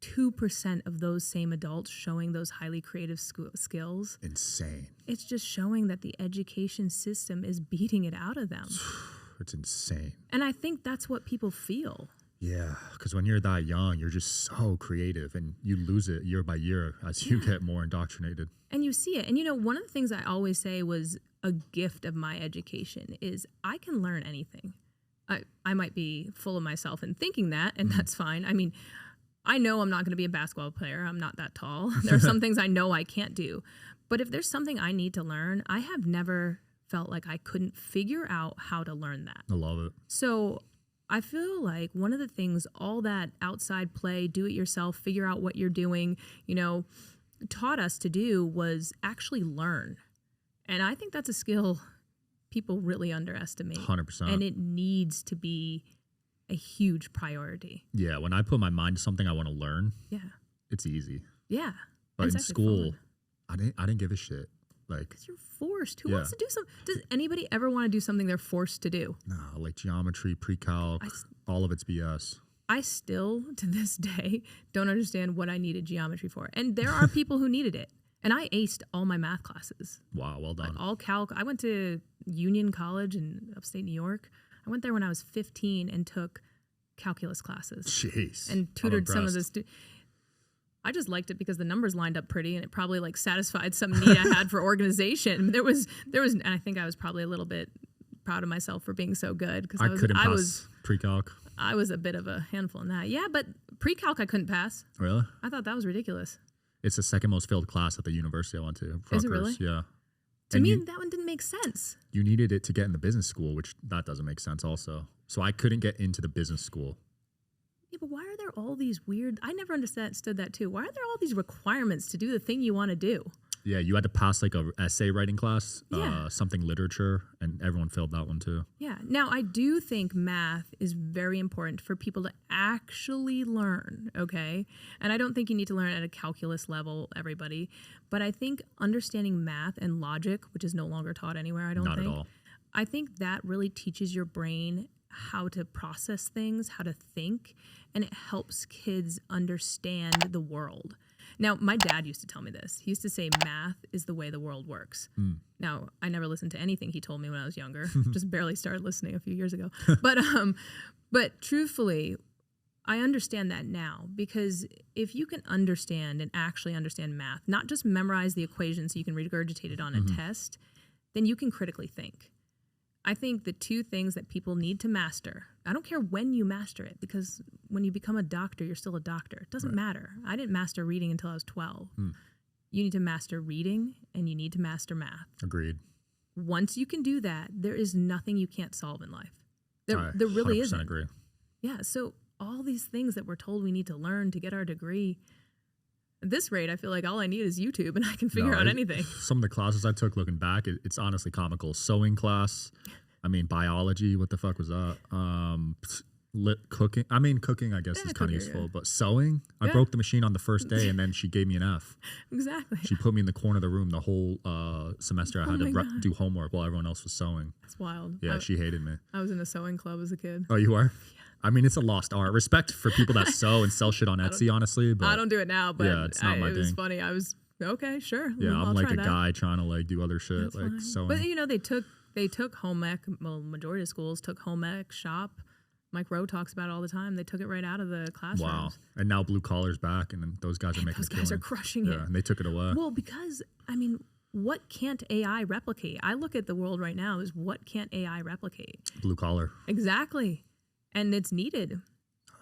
2% of those same adults showing those highly creative skills. Insane. It's just showing that the education system is beating it out of them. It's insane. And I think that's what people feel. Yeah, because when you're that young, you're just so creative and you lose it year by year as you get more indoctrinated. And you see it. And, you know, one of the things I always say was a gift of my education is I can learn anything. I might be full of myself in thinking that, and that's fine. I mean, I know I'm not going to be a basketball player. I'm not that tall. There are some things I know I can't do. But if there's something I need to learn, I have never felt like I couldn't figure out how to learn that. I love it. So I feel like one of the things, all that outside play, do it yourself, figure out what you're doing, you know, taught us to do was actually learn. And I think that's a skill people really underestimate. 100%. And it needs to be a huge priority. Yeah, when I put my mind to something I want to learn, it's easy. Yeah. But in actually school, fun. I didn't give a shit. Like, because you're forced. Who wants to do something? Does anybody ever want to do something they're forced to do? No, like geometry, pre-calc, all of it's BS. I still, to this day, don't understand what I needed geometry for. And there are people who needed it. And I aced all my math classes. Wow, well done. Like all calc. I went to Union College in upstate New York. I went there when I was 15 and took calculus classes. Jeez. And tutored some of the I just liked it because the numbers lined up pretty, and it probably like satisfied some need I had for organization. There was, and I think I was probably a little bit proud of myself for being so good because I was pre-calc. I was a bit of a handful in that. Yeah, but pre-calc I couldn't pass. Really? I thought that was ridiculous. It's the second most filled class at the university I went to. Is it really? Yeah. To me, that one didn't make sense. You needed it to get in the business school, which that doesn't make sense also. So I couldn't get into the business school. Yeah, but why are there all these weird... I never understood that too. Why are there all these requirements to do the thing you want to do? Yeah, you had to pass like a essay writing class, Yeah. something literature, and everyone filled that one too. Yeah. Now, I do think math is very important for people to actually learn, okay? And I don't think you need to learn at a calculus level, everybody. But I think understanding math and logic, which is no longer taught anywhere, I don't think. Not at all. I think that really teaches your brain how to process things, how to think, and it helps kids understand the world. Now, my dad used to tell me this. He used to say math is the way the world works. Now, I never listened to anything he told me when I was younger. Just barely started listening a few years ago. But truthfully, I understand that now, because if you can understand and actually understand math, not just memorize the equation so you can regurgitate it on a test, then you can critically think. I think the two things that people need to master, I don't care when you master it, because when you become a doctor, you're still a doctor. It doesn't matter. I didn't master reading until I was 12. You need to master reading and you need to master math. Agreed. Once you can do that, there is nothing you can't solve in life. There really isn't. 100% agree. Yeah, so all these things that we're told we need to learn to get our degree, at this rate, I feel like all I need is YouTube and I can figure out anything. Some of the classes I took looking back, it's honestly comical. Sewing class, biology, what the fuck was that? Cooking. Cooking I guess is kind of useful, but sewing, I broke the machine on the first day and then she gave me an F. Exactly. She put me in the corner of the room the whole semester. I had to do homework while everyone else was sewing. That's wild. Yeah, she hated me. I was in a sewing club as a kid. Oh, you are? Yeah. It's a lost art. Respect for people that sew and sell shit on Etsy, honestly. But I don't do it now, but yeah, it's not my thing. It was funny. I was, okay, sure. Yeah, I'll I'm like try a that. guy trying to like do other shit, That's like fine. sewing. But they took home ec, well, majority of schools took home ec, shop. Mike Rowe talks about it all the time. They took it right out of the classrooms. Wow. And now blue collar's back and then those guys are making those a killing. guys are crushing it. Yeah, and they took it away. Well, because, what can't AI replicate? I look at the world right now as what can't AI replicate? Blue collar. Exactly. And it's needed.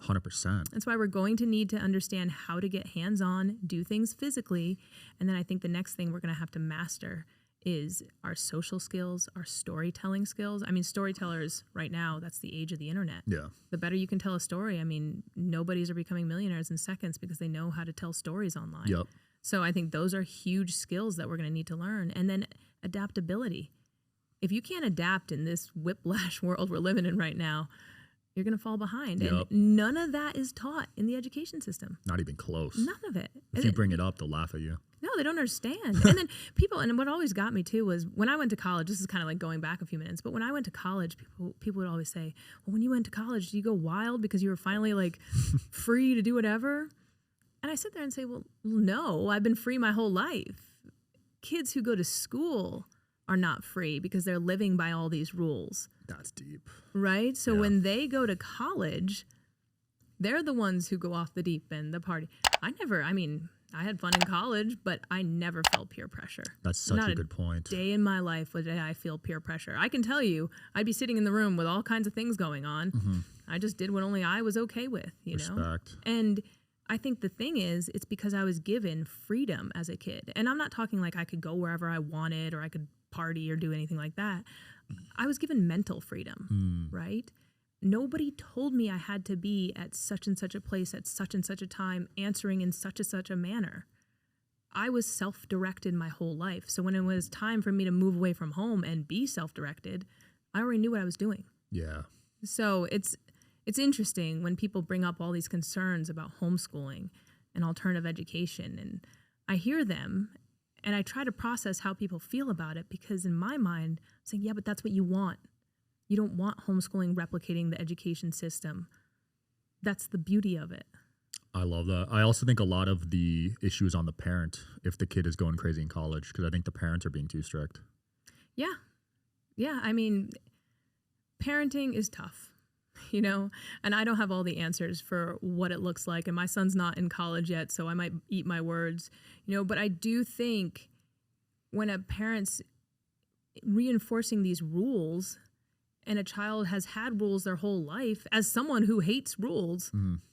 100%. That's why we're going to need to understand how to get hands-on, do things physically. And then I think the next thing we're going to have to master is our social skills, our storytelling skills. Storytellers right now, that's the age of the internet. Yeah. The better you can tell a story, nobodies are becoming millionaires in seconds because they know how to tell stories online. Yep. So I think those are huge skills that we're going to need to learn. And then adaptability. If you can't adapt in this whiplash world we're living in right now, you're going to fall behind. Yep. And none of that is taught in the education system. Not even close. None of it. If you bring it up, they'll laugh at you. No, they don't understand. And then people, and what always got me too was when I went to college, this is kind of like going back a few minutes, but when I went to college, people would always say, well, when you went to college, did you go wild because you were finally like free to do whatever? And I sit there and say, well, no, I've been free my whole life. Kids who go to school are not free because they're living by all these rules. That's deep. Right? So when they go to college, they're the ones who go off the deep end, the party. I had fun in college, but I never felt peer pressure. That's such a good point. Day in my life did I feel peer pressure. I can tell you, I'd be sitting in the room with all kinds of things going on. Mm-hmm. I just did what only I was okay with, you know? And I think the thing is, it's because I was given freedom as a kid. And I'm not talking like I could go wherever I wanted or I could party or do anything like that. I was given mental freedom, right? Nobody told me I had to be at such and such a place at such and such a time, answering in such and such a manner. I was self-directed my whole life. So when it was time for me to move away from home and be self-directed, I already knew what I was doing. Yeah. So it's interesting when people bring up all these concerns about homeschooling and alternative education, and I hear them and I try to process how people feel about it, because in my mind, I'm saying, yeah, but that's what you want. You don't want homeschooling replicating the education system. That's the beauty of it. I love that. I also think a lot of the issue is on the parent if the kid is going crazy in college, because I think the parents are being too strict. Yeah. Yeah. I mean, parenting is tough, you know, and I don't have all the answers for what it looks like. And my son's not in college yet, so I might eat my words, you know, but I do think when a parent's reinforcing these rules and a child has had rules their whole life, as someone who hates rules,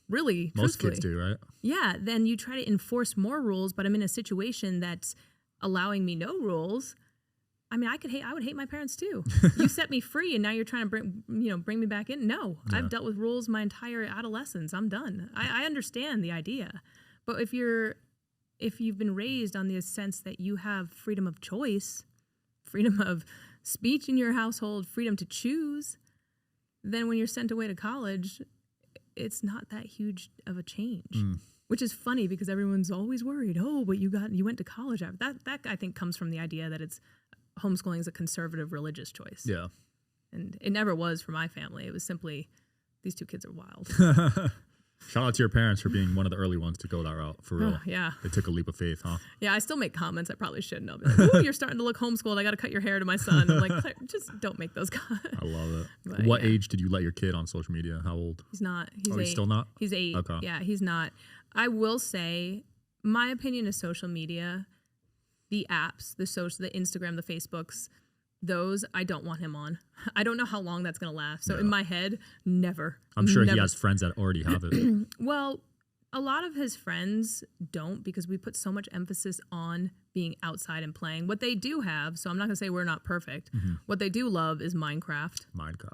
really, most kids do, right? Yeah, then you try to enforce more rules, but I'm in a situation that's allowing me no rules. I mean, I would hate my parents too. You set me free, and now you're trying to bring me back in. No, yeah. I've dealt with rules my entire adolescence. I'm done. I understand the idea, but if you've been raised on the sense that you have freedom of choice, freedom of speech in your household, freedom to choose, then when you're sent away to college, it's not that huge of a change. Which is funny because everyone's always worried. Oh, but you went to college. That I think comes from the idea that homeschooling is a conservative religious choice. Yeah, and it never was for my family. It was simply these two kids are wild. Shout out to your parents for being one of the early ones to go that route, for real. Yeah. They took a leap of faith, huh? Yeah, I still make comments I probably shouldn't. I'll be like, ooh, you're starting to look homeschooled. I got to cut your hair to my son. I'm like, just don't make those comments. I love it. But what age did you let your kid on social media? How old? He's not. He's 8. He's still not? He's 8. Okay. Yeah, he's not. I will say, my opinion is social media, the apps, the Instagram, the Facebooks, those I don't want him on. I don't know how long that's going to last. So in my head, never. I'm sure he has friends that already have it. Well, a lot of his friends don't, because we put so much emphasis on being outside and playing. What they do have, so I'm not going to say we're not perfect. What they do love is Minecraft.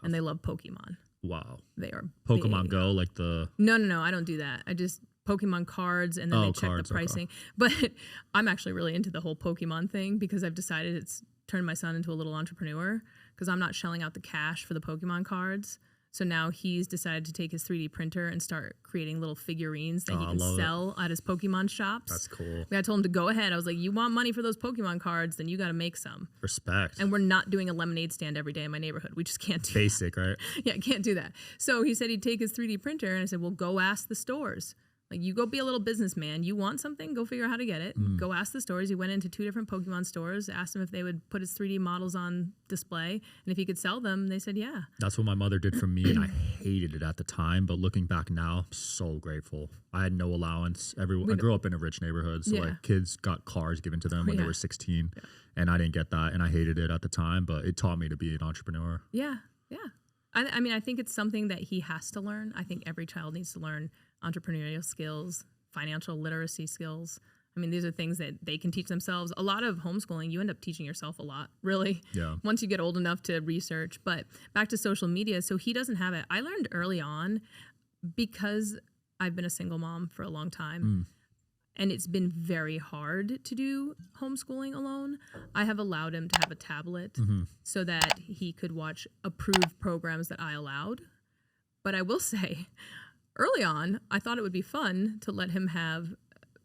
And they love Pokemon. Wow. They are Pokemon big. Go, like the... No, I don't do that. I just Pokemon cards, and then they check the pricing. Okay. But I'm actually really into the whole Pokemon thing because I've decided it's turned my son into a little entrepreneur, because I'm not shelling out the cash for the Pokemon cards. So now he's decided to take his 3D printer and start creating little figurines that he can sell at his Pokemon shops. That's cool. I told him to go ahead. I was like, you want money for those Pokemon cards, then you got to make some. Respect. And we're not doing a lemonade stand every day in my neighborhood. We just can't do Basic, right? Yeah, can't do that. So he said he'd take his 3D printer, and I said, well, go ask the stores. Like, you go be a little businessman. You want something, go figure out how to get it. Go ask the stores. He went into 2 different Pokemon stores, asked them if they would put his 3D models on display, and if he could sell them. They said, yeah. That's what my mother did for me, and I hated it at the time. But looking back now, I'm so grateful. I had no allowance. I grew up in a rich neighborhood, so like kids got cars given to them when they were 16, and I didn't get that, and I hated it at the time. But it taught me to be an entrepreneur. Yeah. I mean, I think it's something that he has to learn. I think every child needs to learn entrepreneurial skills, financial literacy skills. I mean, these are things that they can teach themselves. A lot of homeschooling, you end up teaching yourself a lot, really, once you get old enough to research. But back to social media, so he doesn't have it. I learned early on, because I've been a single mom for a long time. and it's been very hard to do homeschooling alone. I have allowed him to have a tablet so that he could watch approved programs that I allowed. But I will say, early on, I thought it would be fun to let him have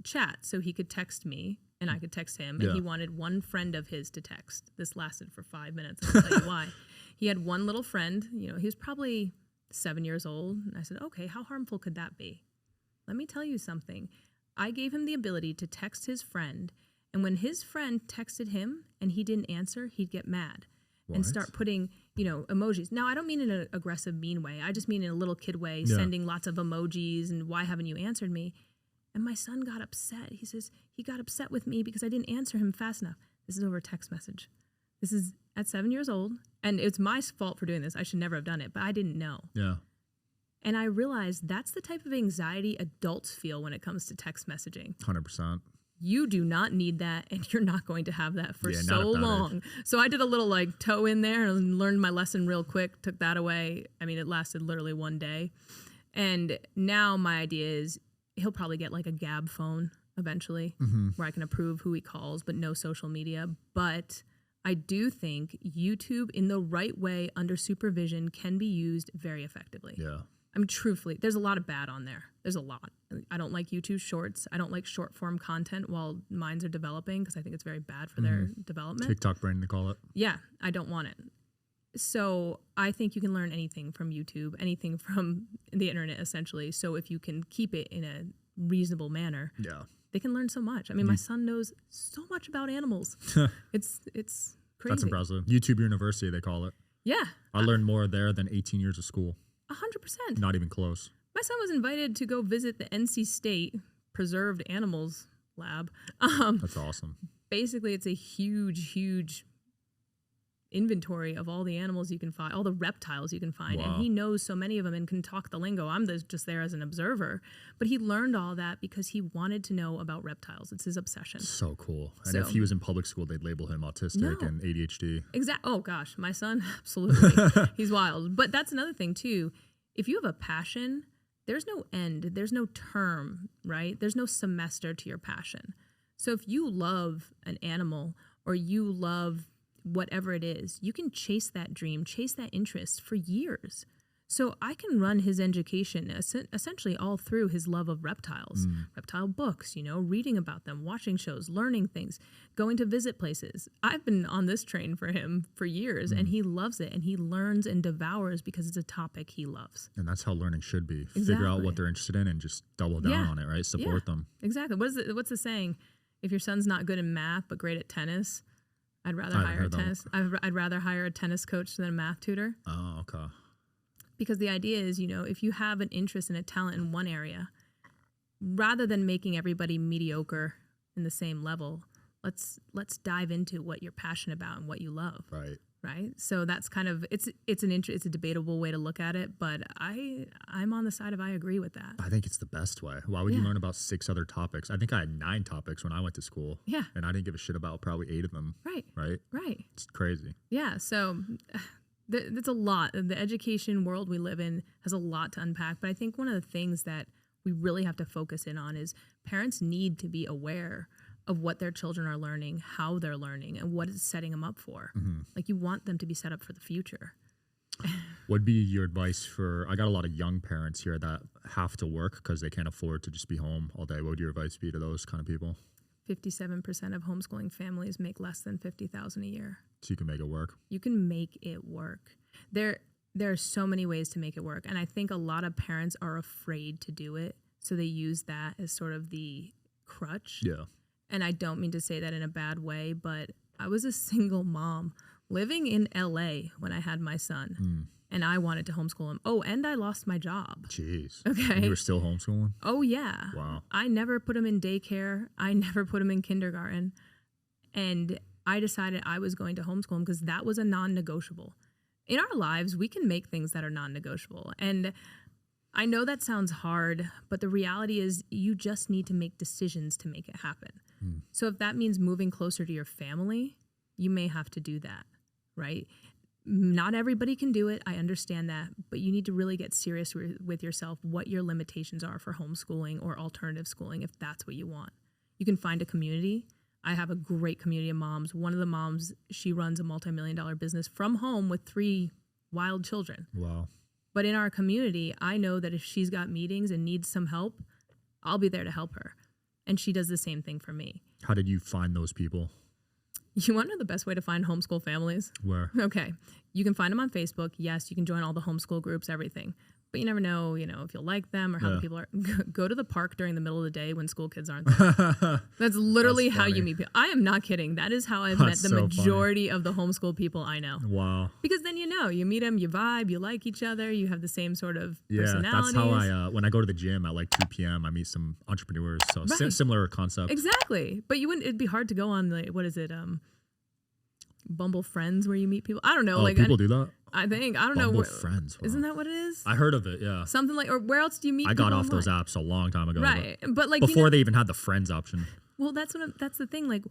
chat so he could text me and I could text him. And he wanted one friend of his to text. This lasted for 5 minutes. I'll tell you why. He had one little friend. You know, he was probably 7 years old. And I said, okay, how harmful could that be? Let me tell you something. I gave him the ability to text his friend, and when his friend texted him and he didn't answer, he'd get mad and start putting, you know, emojis. Now, I don't mean in an aggressive, mean way. I just mean in a little kid way, sending lots of emojis and why haven't you answered me? And my son got upset. He says he got upset with me because I didn't answer him fast enough. This is over a text message. This is at 7 years old, and it's my fault for doing this. I should never have done it, but I didn't know. Yeah. And I realized that's the type of anxiety adults feel when it comes to text messaging. 100%. You do not need that, and you're not going to have that for so not at that long. age. So I did a little like toe in there and learned my lesson real quick, took that away. I mean, it lasted literally one day. And now my idea is he'll probably get like a Gab phone eventually where I can approve who he calls, but no social media. But I do think YouTube in the right way under supervision can be used very effectively. Yeah. I mean, truthfully, there's a lot of bad on there. There's a lot. I don't like YouTube shorts. I don't like short form content while minds are developing because I think it's very bad for their development. TikTok brain, they call it. Yeah, I don't want it. So I think you can learn anything from YouTube, anything from the internet, essentially. So if you can keep it in a reasonable manner, they can learn so much. I mean, my son knows so much about animals. It's crazy. That's impressive. YouTube University, they call it. Yeah. I learned more there than 18 years of school. 100%. Not even close. My son was invited to go visit the NC State Preserved Animals Lab. That's awesome. Basically, it's a huge inventory of all the animals you can find, all the reptiles you can find. Wow. And he knows so many of them and can talk the lingo. I'm just there as an observer. But he learned all that because he wanted to know about reptiles. It's his obsession. So cool. And So- if he was in public school, they'd label him autistic and ADHD. Oh, gosh. My son, absolutely. He's wild. But that's another thing, too. If you have a passion, there's no end. There's no term, right? There's no semester to your passion. So if you love an animal or you love whatever it is, you can chase that dream, chase that interest for years. So I can run his education essentially all through his love of reptiles, reptile books, you know, reading about them, watching shows, learning things, going to visit places. I've been on this train for him for years and he loves it and he learns and devours because it's a topic he loves. And that's how learning should be. Figure out what they're interested in and just double down on it, right? Support them. Exactly. What's the saying? If your son's not good in math but great at tennis, I'd rather hire a tennis. I'd rather hire a tennis coach than a math tutor. Oh, okay. Because the idea is, you know, if you have an interest and a talent in one area, rather than making everybody mediocre in the same level, let's dive into what you're passionate about and what you love. Right. So that's kind of it's a debatable way to look at it, but I'm on the side of I agree with that. I think it's the best way. Why would you learn about 6 other topics? I think I had 9 topics when I went to school. Yeah. And I didn't give a shit about probably 8 of them. Right. It's crazy. Yeah. So that's a lot. The education world we live in has a lot to unpack, but I think one of the things that we really have to focus in on is parents need to be aware of what their children are learning, how they're learning, and what it's setting them up for. Like you want them to be set up for the future. What'd be your advice for, I got a lot of young parents here that have to work because they can't afford to just be home all day. What would your advice be to those kind of people? 57% of homeschooling families make less than $50,000 a year. So you can make it work. You can make it work. There are so many ways to make it work. And I think a lot of parents are afraid to do it. So they use that as sort of the crutch. Yeah. And I don't mean to say that in a bad way, but I was a single mom living in LA when I had my son. And I wanted to homeschool him. Oh, and I lost my job. Jeez. Okay. And you were still homeschooling? Oh, yeah. Wow. I never put him in daycare. I never put him in kindergarten. And I decided I was going to homeschool him because that was a non-negotiable. In our lives, we can make things that are non-negotiable. And I know that sounds hard, but the reality is you just need to make decisions to make it happen. So if that means moving closer to your family, you may have to do that, right? Not everybody can do it. I understand that. But you need to really get serious with yourself what your limitations are for homeschooling or alternative schooling if that's what you want. You can find a community. I have a great community of moms. One of the moms, she runs a multi-million-dollar business from home with 3 wild children. Wow. But in our community, I know that if she's got meetings and needs some help, I'll be there to help her. And she does the same thing for me. How did you find those people? You want to know the best way to find homeschool families? Where? Okay. You can find them on Facebook. Yes, you can join all the homeschool groups, everything. But you never know, if you'll like them or how the people are. Go to the park during the middle of the day when school kids aren't there. That's literally how you meet people. I am not kidding. That is how I've met the majority of the homeschool people I know. Wow. Because then you meet them, you vibe, you like each other, you have the same sort of personalities. That's how when I go to the gym at like 2 p.m., I meet some entrepreneurs. So similar concept. Exactly. But it'd be hard to go on Bumble Friends where you meet people. I don't know. People do that? I think. I don't know. Bumble Friends. Wow. Isn't that what it is? I heard of it, yeah. Something like, or where else do you meet people? I got off online? those apps a long time ago. Right. But before they even had the friends option. Well, that's the thing. Like,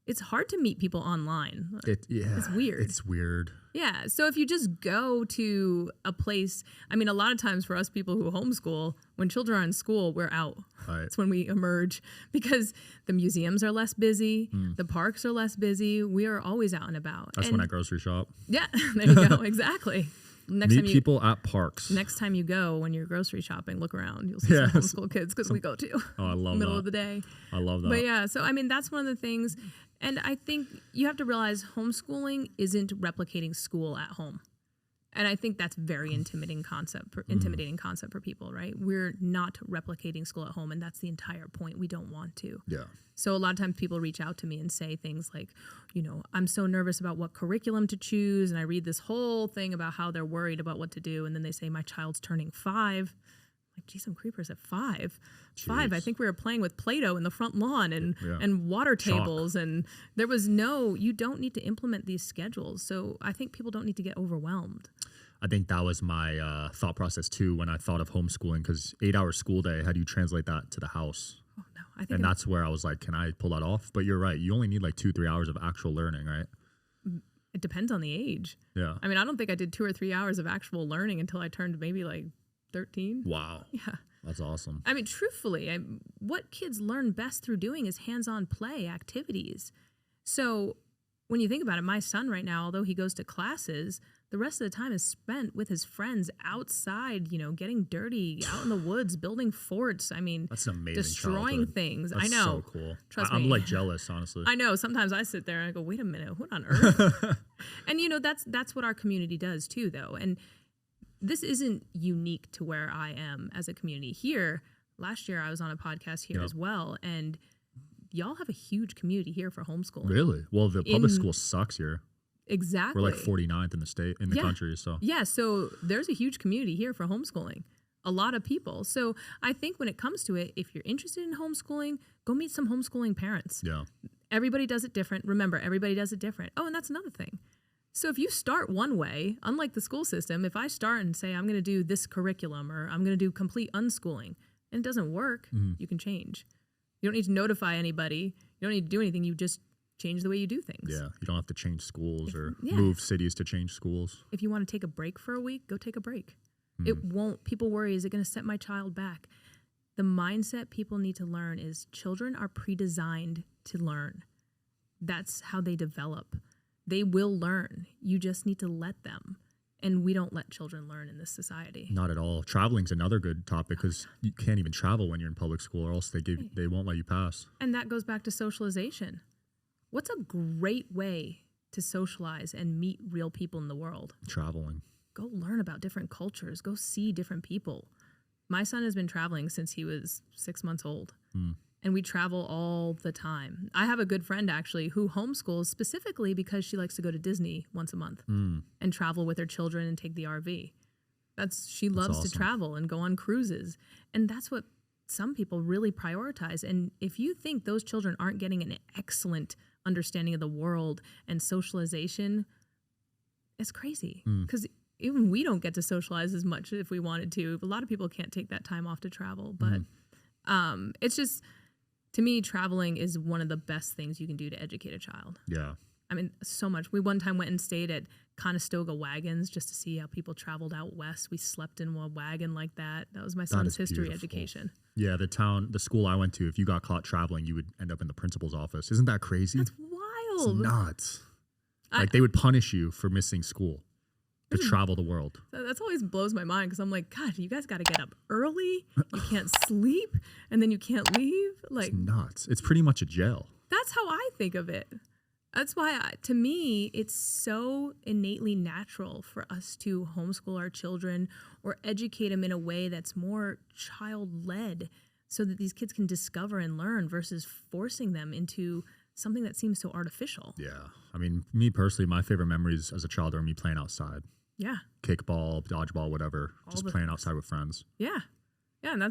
it's hard to meet people online. It's weird. It's weird. Yeah. So if you just go to a place, a lot of times for us people who homeschool, when children are in school, we're out. Right. It's when we emerge because the museums are less busy, the parks are less busy. We are always out and about. That's when I grocery shop. Yeah, there you go. Exactly. Meet people at parks. Next time you go, when you're grocery shopping, look around. You'll see some homeschool kids because we go too. Oh, I love middle of the day. I love that. But yeah, so that's one of the things. And I think you have to realize homeschooling isn't replicating school at home. And I think that's very intimidating concept for people, right? We're not replicating school at home, and that's the entire point. We don't want to. Yeah. So a lot of times people reach out to me and say things like, I'm so nervous about what curriculum to choose, and I read this whole thing about how they're worried about what to do, and then they say, my child's turning 5. Like, geez, some creepers at 5. Jeez. 5, I think we were playing with Play-Doh in the front lawn and water tables, and there was you don't need to implement these schedules. So I think people don't need to get overwhelmed. I think that was my thought process too when I thought of homeschooling, because 8-hour school day, how do you translate that to the house? Oh, no. That's where I was like, can I pull that off? But you're right. You only need like 2-3 hours of actual learning, right? It depends on the age. Yeah. I don't think I did 2 or 3 hours of actual learning until I turned maybe like 13. Wow. Yeah. That's awesome. Truthfully, what kids learn best through doing is hands-on play activities. So when you think about it, my son right now, although he goes to classes, the rest of the time is spent with his friends outside, getting dirty, out in the woods, building forts. That's an amazing destroying childhood. things. That's I know. So cool. Trust me. I'm like jealous, honestly. I know. Sometimes I sit there and I go, wait a minute, what on earth? And that's what our community does too, though. And this isn't unique to where I am as a community here. Last year I was on a podcast here as well, and y'all have a huge community here for homeschooling. Really? Well, the public school sucks here. Exactly. We're like 49th in the country. So yeah, so there's a huge community here for homeschooling. A lot of people. So I think when it comes to it, if you're interested in homeschooling, go meet some homeschooling parents. Yeah. Everybody does it different. Remember, everybody does it different. Oh, and that's another thing. So if you start one way, unlike the school system, if I start and say I'm going to do this curriculum or I'm going to do complete unschooling and it doesn't work, you can change. You don't need to notify anybody. You don't need to do anything. You just change the way you do things. Yeah, you don't have to change schools or move cities to change schools. If you want to take a break for a week, go take a break. It won't. People worry, is it going to set my child back? The mindset people need to learn is children are pre-designed to learn. That's how they develop. They will learn. You just need to let them. And we don't let children learn in this society. Not at all. Traveling's another good topic because you can't even travel when you're in public school, or else they won't let you pass. And that goes back to socialization. What's a great way to socialize and meet real people in the world? Traveling. Go learn about different cultures. Go see different people. My son has been traveling since he was 6 months old. And we travel all the time. I have a good friend, actually, who homeschools specifically because she likes to go to Disney once a month and travel with her children and take the RV. She loves awesome. to travel and go on cruises. And that's what some people really prioritize. And if you think those children aren't getting an excellent understanding of the world and socialization, it's crazy. Because even we don't get to socialize as much if we wanted to. A lot of people can't take that time off to travel. But it's just... To me, traveling is one of the best things you can do to educate a child. Yeah. I mean, so much. We one time went and stayed at Conestoga Wagons just to see how people traveled out west. We slept in a wagon like that. That was my son's history beautiful. Education. Yeah, the school I went to, if you got caught traveling, you would end up in the principal's office. Isn't that crazy? That's wild. It's nuts. Like they would punish you for missing school to travel the world. That's always blows my mind because I'm like, God, you guys got to get up early. You can't sleep, and then you can't leave. Like, it's nuts. It's pretty much a jail. That's how I think of it. That's why, to me, it's so innately natural for us to homeschool our children or educate them in a way that's more child-led so that these kids can discover and learn versus forcing them into something that seems so artificial. Yeah. I mean, me personally, my favorite memories as a child are me playing outside. Yeah. Kickball, dodgeball, whatever. Just playing outside with friends. Yeah. Yeah, and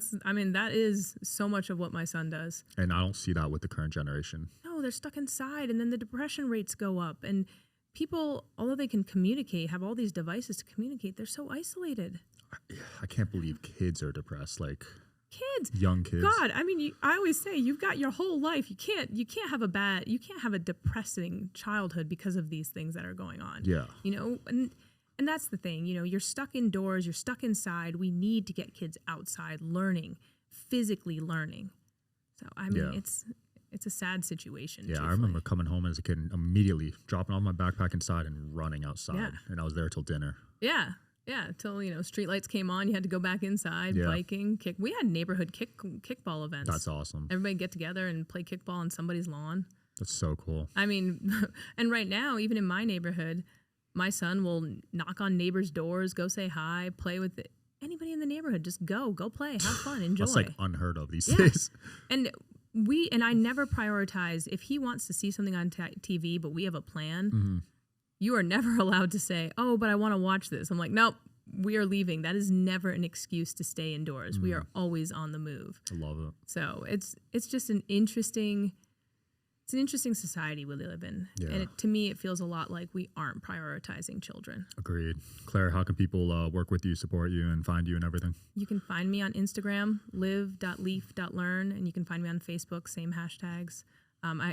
that is so much of what my son does. And I don't see that with the current generation. No, they're stuck inside, and then the depression rates go up. And people, although they can communicate, have all these devices to communicate, they're so isolated. I can't believe kids are depressed. Like kids, young kids. God, I mean, I always say you've got your whole life. You can't have a depressing childhood because of these things that are going on. Yeah, And that's the thing, you're stuck indoors, you're stuck inside. We need to get kids outside learning, physically learning. So, I mean, it's a sad situation. Yeah, truthfully. I remember coming home as a kid and immediately dropping off my backpack inside and running outside. Yeah. And I was there till dinner. Yeah. Yeah, till, street lights came on, you had to go back inside, biking, We had neighborhood kickball events. That's awesome. Everybody get together and play kickball on somebody's lawn. That's so cool. I mean, and right now, even in my neighborhood, my son will knock on neighbors' doors, go say hi, play with anybody in the neighborhood. Just go play, have fun, enjoy. That's like unheard of these days. And I never prioritize if he wants to see something on TV, but we have a plan. Mm-hmm. You are never allowed to say, "Oh, but I want to watch this." I'm like, nope, we are leaving. That is never an excuse to stay indoors. We are always on the move. I love it. So it's just an interesting society we live in. Yeah. And to me, it feels a lot like we aren't prioritizing children. Agreed. Claire, how can people work with you, support you, and find you and everything? You can find me on Instagram, live.leaf.learn, and you can find me on Facebook, same hashtags.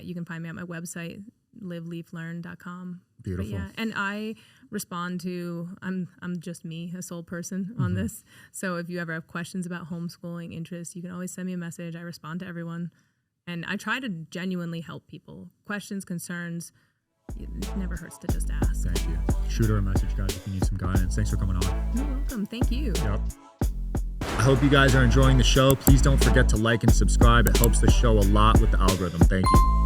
You can find me at my website, liveleaflearn.com. Beautiful. But yeah, and I respond to, I'm just me, a sole person on this. So if you ever have questions about homeschooling, interests, you can always send me a message. I respond to everyone. And I try to genuinely help people. Questions, concerns, it never hurts to just ask. Thank you. Shoot her a message, guys, if you need some guidance. Thanks for coming on. You're welcome. Thank you. Yep. I hope you guys are enjoying the show. Please don't forget to like and subscribe. It helps the show a lot with the algorithm. Thank you.